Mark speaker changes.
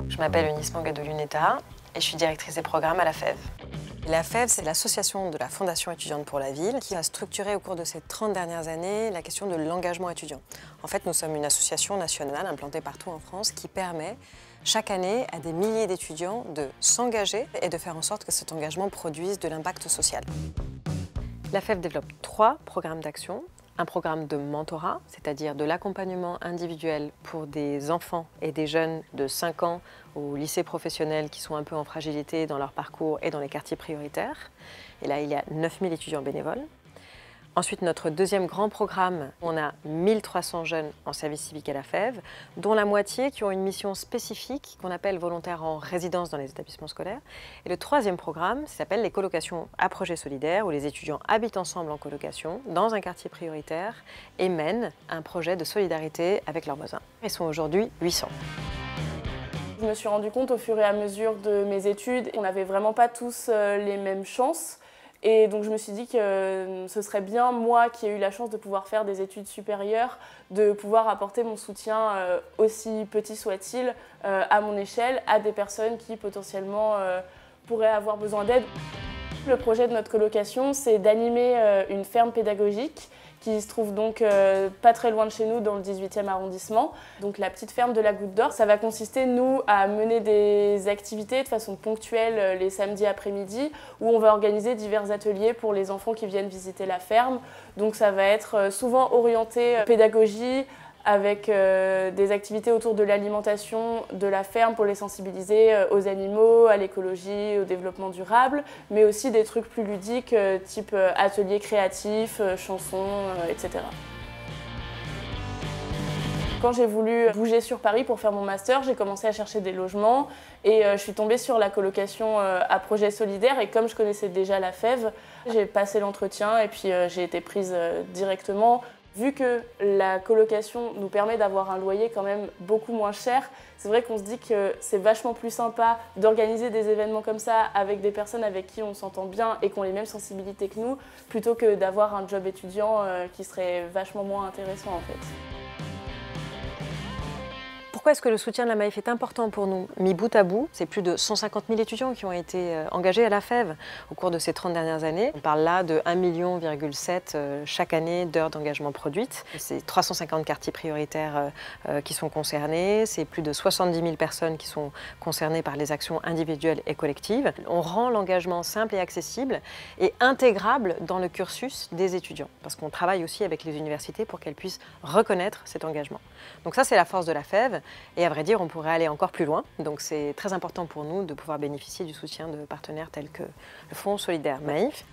Speaker 1: Je m'appelle Eunice Mangadou-Luneta et je suis directrice des programmes à la FEV. La FEV, c'est l'association de la Fondation étudiante pour la ville qui a structuré au cours de ces 30 dernières années la question de l'engagement étudiant. En fait, nous sommes une association nationale implantée partout en France qui permet chaque année à des milliers d'étudiants de s'engager et de faire en sorte que cet engagement produise de l'impact social. La FEV développe 3 programmes d'action. Un programme de mentorat, c'est-à-dire de l'accompagnement individuel pour des enfants et des jeunes de 5 ans au lycée professionnel qui sont un peu en fragilité dans leur parcours et dans les quartiers prioritaires. Et là, il y a 9000 étudiants bénévoles. Ensuite, notre deuxième grand programme, on a 1300 jeunes en service civique à la FEV, dont la moitié qui ont une mission spécifique qu'on appelle volontaires en résidence dans les établissements scolaires. Et le troisième programme s'appelle les colocations à projet solidaire, où les étudiants habitent ensemble en colocation dans un quartier prioritaire et mènent un projet de solidarité avec leurs voisins. Ils sont aujourd'hui 800.
Speaker 2: Je me suis rendu compte au fur et à mesure de mes études qu'on n'avait vraiment pas tous les mêmes chances. Et donc je me suis dit que ce serait bien, moi qui ai eu la chance de pouvoir faire des études supérieures, de pouvoir apporter mon soutien, aussi petit soit-il, à mon échelle, à des personnes qui potentiellement pourraient avoir besoin d'aide. Le projet de notre colocation, c'est d'animer une ferme pédagogique qui se trouve donc pas très loin de chez nous, dans le 18e arrondissement. Donc la petite ferme de la Goutte d'Or, ça va consister, nous, à mener des activités de façon ponctuelle les samedis après-midi, où on va organiser divers ateliers pour les enfants qui viennent visiter la ferme. Donc ça va être souvent orienté pédagogie, avec des activités autour de l'alimentation de la ferme pour les sensibiliser aux animaux, à l'écologie, au développement durable, mais aussi des trucs plus ludiques, type ateliers créatifs, chansons, etc. Quand j'ai voulu bouger sur Paris pour faire mon master, j'ai commencé à chercher des logements et je suis tombée sur la colocation à projet solidaire, et comme je connaissais déjà la FEV, j'ai passé l'entretien et puis j'ai été prise directement. Vu que la colocation nous permet d'avoir un loyer quand même beaucoup moins cher, c'est vrai qu'on se dit que c'est vachement plus sympa d'organiser des événements comme ça avec des personnes avec qui on s'entend bien et qui ont les mêmes sensibilités que nous, plutôt que d'avoir un job étudiant qui serait vachement moins intéressant en fait.
Speaker 1: Pourquoi est-ce que le soutien de la Maïf est important pour nous? Mis bout à bout, c'est plus de 150 000 étudiants qui ont été engagés à la FEV au cours de ces 30 dernières années. On parle là de 1,7 million chaque année d'heures d'engagement produites. C'est 350 quartiers prioritaires qui sont concernés. C'est plus de 70 000 personnes qui sont concernées par les actions individuelles et collectives. On rend l'engagement simple et accessible et intégrable dans le cursus des étudiants, parce qu'on travaille aussi avec les universités pour qu'elles puissent reconnaître cet engagement. Donc ça, c'est la force de la FEV. Et à vrai dire, on pourrait aller encore plus loin. Donc c'est très important pour nous de pouvoir bénéficier du soutien de partenaires tels que le Fonds solidaire Maïf.